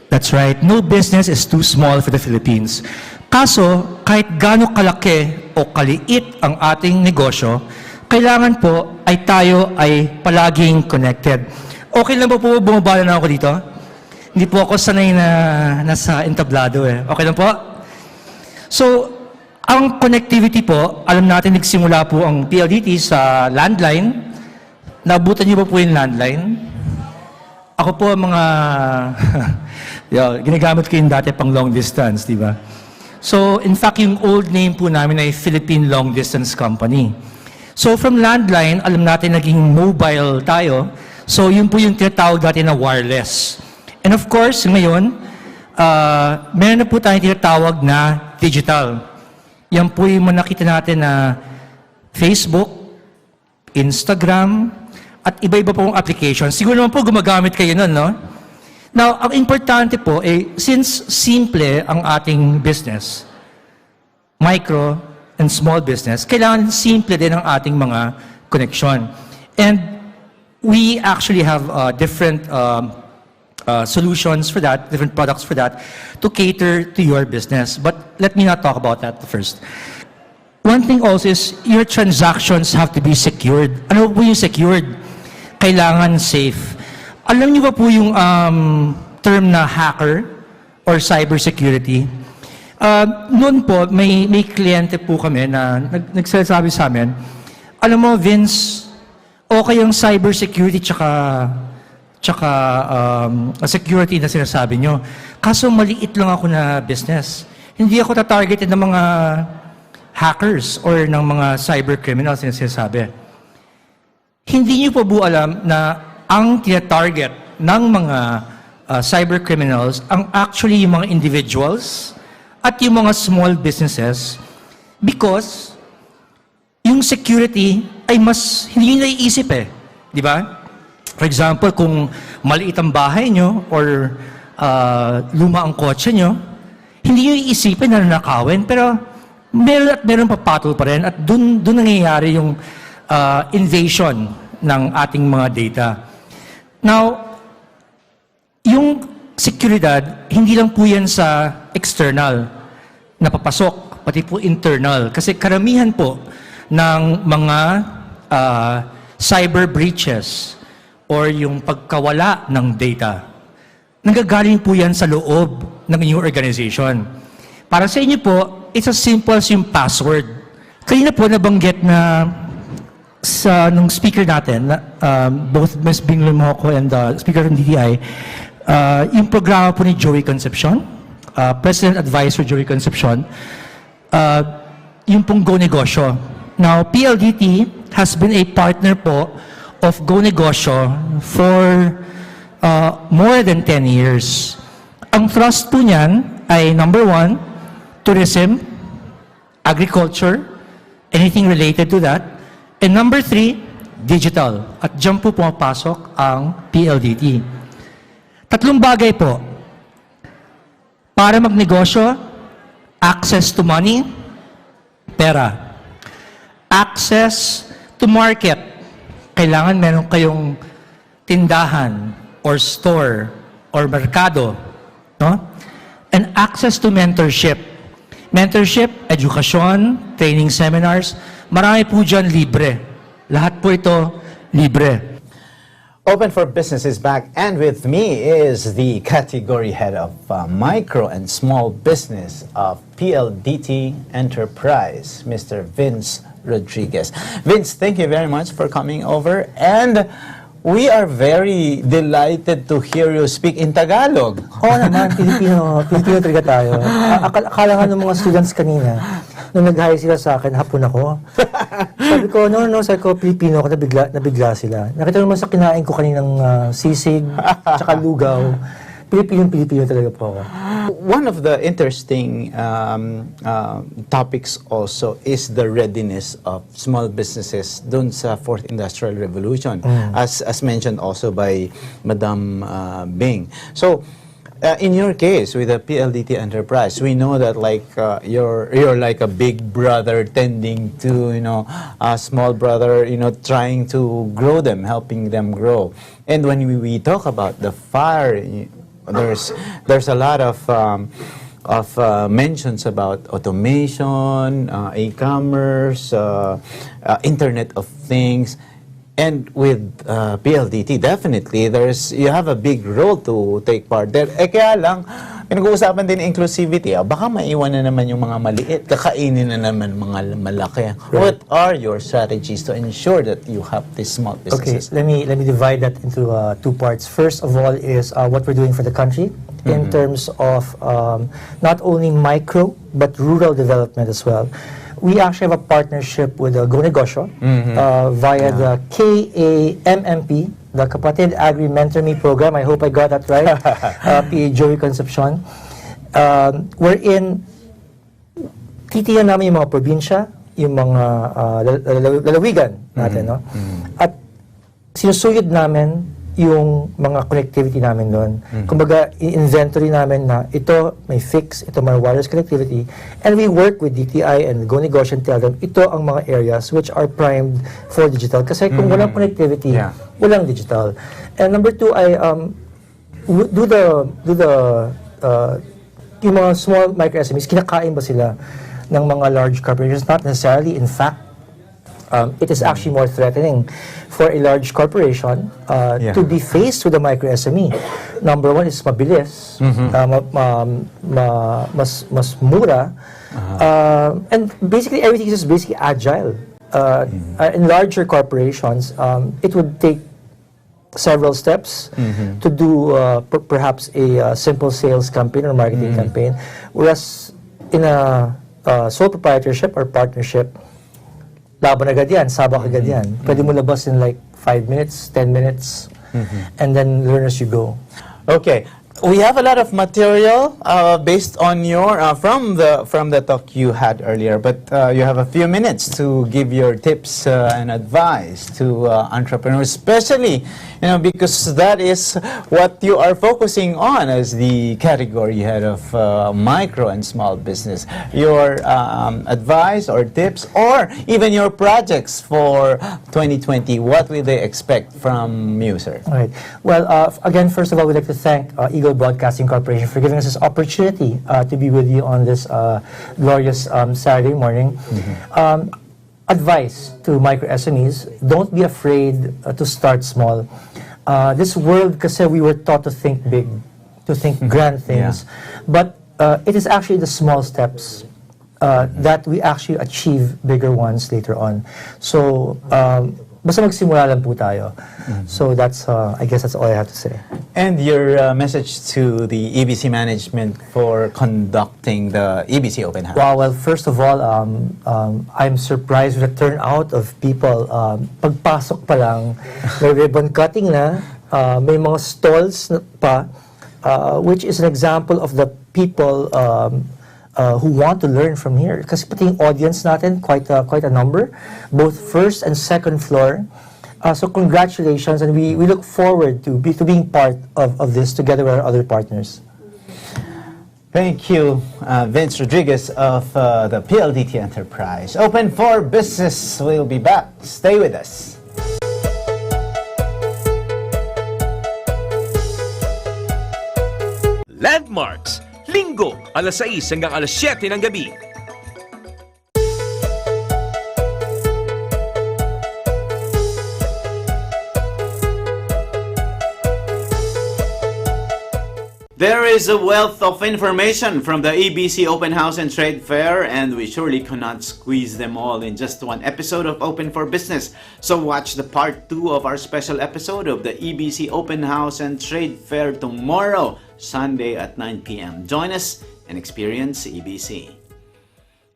That's right. No business is too small for the Philippines. Kaso, kahit gaano kalaki o kaliit ang ating negosyo, kailangan po ay tayo ay palaging connected. Okay lang ba po bumabala na ako dito? Hindi po ako sanay na nasa entablado Okay lang po? So, ang connectivity po, alam natin nagsimula po ang PLDT sa landline. Nabutan niyo po yung landline? Ako po mga ginagamit ko yung dati pang long distance, di ba? So, in fact, yung old name po namin ay Philippine Long Distance Company. So, from landline, alam natin naging mobile tayo. So, yun po yung tinatawag natin na wireless. And of course, ngayon, meron na po tayong tinatawag na digital. Yan po yung nakita natin na Facebook, Instagram, at iba-iba pong application. Siguro naman po gumagamit kayo nun, no? Now, ang importante po, since simple ang ating business, micro and small business, kailangan simple din ang ating mga connection. And we actually have different solutions for that, different products for that, to cater to your business. But let me not talk about that first. One thing also is your transactions have to be secured. Ano po yung secured? Kailangan safe. Alam niyo ba po yung term na hacker or cybersecurity? Noon po, may kliyente po kami na nagsasabi sa amin, alam mo, Vince, okay yung cybersecurity tsaka security na sinasabi nyo. Kaso maliit lang ako na business. Hindi ako tatargeted ng mga hackers or ng mga cyber criminals na sinasabi. Hindi nyo po po alam na ang tinatarget ng mga cyber criminals ang actually yung mga individuals at yung mga small businesses because yung security ay mas hindi nyo naiisip di ba? For example, kung maliit ang bahay nyo or luma ang kotse nyo, hindi nyo iisipin na nanakawin, pero meron papatol pa rin at dun nangyayari yung invasion ng ating mga data. Now, yung seguridad, hindi lang po yan sa external na papasok, pati po internal. Kasi karamihan po ng mga cyber breaches or yung pagkawala ng data, nanggagaling po yan sa loob ng inyong organization. Para sa inyo po, it's as simple as yung password. Kanina po nabanggit na sa nung speaker natin, both Ms. Bing Lumoco and Speaker ng DTI, yung programa po ni Joey Concepcion, President Advisor Joey Concepcion, yung pong Go Negosyo. Now, PLDT has been a partner po of Go Negosyo for more than 10 years. Ang thrust po niyan ay number 1, tourism, agriculture, anything related to that. And number 3, digital. At dyan po pumapasok ang PLDT. Tatlong bagay po. Para magnegosyo, access to money, pera. Access to market. Kailangan meron kayong tindahan or store or merkado. No? And access to mentorship. Mentorship, edukasyon, training seminars, marami po dyan libre. Lahat po ito libre. Open for Business is back, and with me is the category head of micro and small business of PLDT Enterprise, Mr. Vince Rodriguez. Vince, thank you very much for coming over, and we are very delighted to hear you speak in Tagalog. Oo naman, Pilipino talaga tayo. Akala nga ng mga students kanina, nung nag-hire sila sa akin, hapon ako. Sabi ko, sabi ko, Pilipino ako, nabigla sila. Nakita naman sa kinain ko kaninang sisig, tsaka lugaw. Pilipino talaga po ako. One of the interesting topics also is the readiness of small businesses dun sa Fourth Industrial Revolution, as mentioned also by Madam Bing. So, in your case with the PLDT Enterprise, we know that you're like a big brother tending to a small brother, trying to grow them, helping them grow. And when we talk about the fire, there's a lot of mentions about automation, e-commerce, Internet of Things. And with PLDT, definitely, you have a big role to take part there. Kaya lang, pinag-uusapan din inclusivity. Baka maiwan na naman yung mga maliit, kakainin na naman mga malaki. Right. What are your strategies to ensure that you have these small businesses? Okay, let me divide that into two parts. First of all is what we're doing for the country in terms of not only micro, but rural development as well. We actually have a partnership with Go Negosyo via the KAMMP, the Kapatid Agri Mentor Me program. I hope I got that right. PA Joey Concepcion. Wherein titiyan namin yung mga probinsya, yung mga lalawigan natin, no? At sinusuyod namin yung mga connectivity namin doon. Kumbaga, i-inventory namin na ito may fixed, ito may wireless connectivity, and we work with DTI and go negotiate and tell them, ito ang mga areas which are primed for digital. Kasi kung walang connectivity, walang digital. And number two, I yung mga small micro SMEs, kinakain ba sila ng mga large corporations? Not necessarily. In fact, it is actually more threatening for a large corporation to be faced with a micro SME. Number one is mabilis, mas mura, and basically everything is basically agile. In larger corporations, it would take several steps to do perhaps a simple sales campaign or marketing campaign, whereas in a sole proprietorship or partnership, laban agad yan, sabak agad yan. Pwede mo labas in like 5 minutes, 10 minutes, and then learn as you go. Okay, we have a lot of material based on your from the talk you had earlier, but you have a few minutes to give your tips and advice to entrepreneurs, especially because that is what you are focusing on as the category head of micro and small business. Your advice or tips, or even your projects for 2020. What will they expect from you, sir? All right. Well, again, first of all, we'd like to thank Eagle Broadcasting Corporation for giving us this opportunity to be with you on this glorious Saturday morning. Advice to micro SMEs: don't be afraid to start small. This world, kasi we were taught to think big, to think grand things, but it is actually the small steps that we actually achieve bigger ones later on. So, basta magsimula lang po tayo. So that's, I guess that's all I have to say. And your message to the EBC management for conducting the EBC Open House? Well, first of all, I'm surprised with the turnout of people. Pagpasok pa lang, may ribbon cutting na, may mga stalls pa, which is an example of the people who want to learn from here. Kasi pati yung audience natin, quite a number, both first and second floor. So congratulations, and we look forward to being part of this together with our other partners. Thank you, Vince Rodriguez of the PLDT Enterprise. Open for Business will be back. Stay with us. Landmarks, Linggo, alas 6 hanggang alas 7 ng gabi. There is a wealth of information from the EBC Open House and Trade Fair, and we surely cannot squeeze them all in just one episode of Open for Business. So watch the part 2 of our special episode of the EBC Open House and Trade Fair tomorrow, Sunday at 9 p.m. Join us and experience EBC.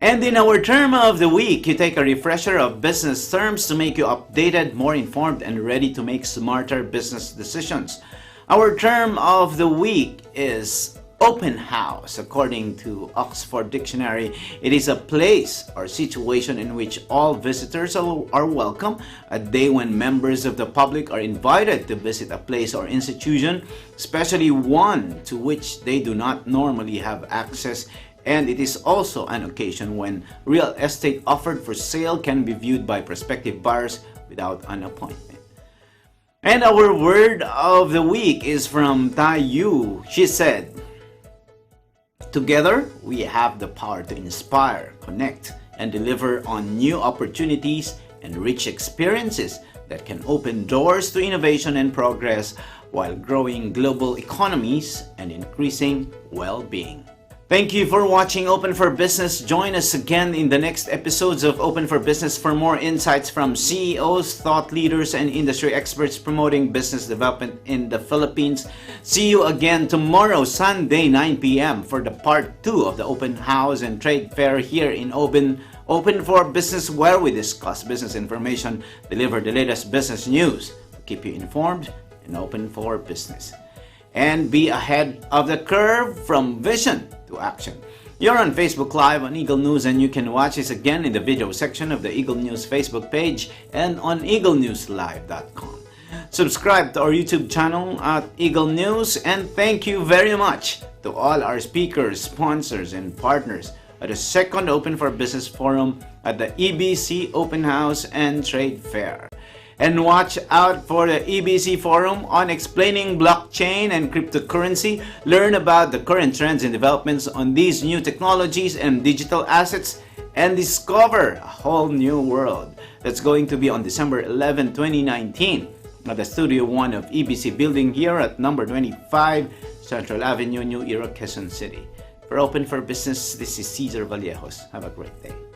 And in our term of the week, you take a refresher of business terms to make you updated, more informed, and ready to make smarter business decisions. Our term of the week is open house. According to Oxford Dictionary, it is a place or situation in which all visitors are welcome, a day when members of the public are invited to visit a place or institution, especially one to which they do not normally have access, and it is also an occasion when real estate offered for sale can be viewed by prospective buyers without an appointment. And our word of the week is from Tai Yu. She said, "Together, we have the power to inspire, connect, and deliver on new opportunities and rich experiences that can open doors to innovation and progress while growing global economies and increasing well-being." Thank you for watching Open for Business. Join us again in the next episodes of Open for Business for more insights from CEOs, thought leaders, and industry experts promoting business development in the Philippines. See you again tomorrow, Sunday, 9 p.m. for the part 2 of the Open House and Trade Fair here in Open for Business, where we discuss business information, deliver the latest business news, keep you informed and open for business, and be ahead of the curve from vision to action. You're on Facebook Live on Eagle News, and you can watch us again in the video section of the Eagle News Facebook page and on eaglenewslive.com. Subscribe to our YouTube channel at Eagle News, and thank you very much to all our speakers, sponsors, and partners at the second Open for Business Forum at the EBC Open House and Trade Fair. And watch out for the EBC Forum on explaining blockchain and cryptocurrency. Learn about the current trends and developments on these new technologies and digital assets, and discover a whole new world. That's going to be on December 11, 2019 at the Studio 1 of EBC Building here at number 25 Central Avenue, New Era, Quezon City. For Open for Business, this is Cesar Vallejos. Have a great day.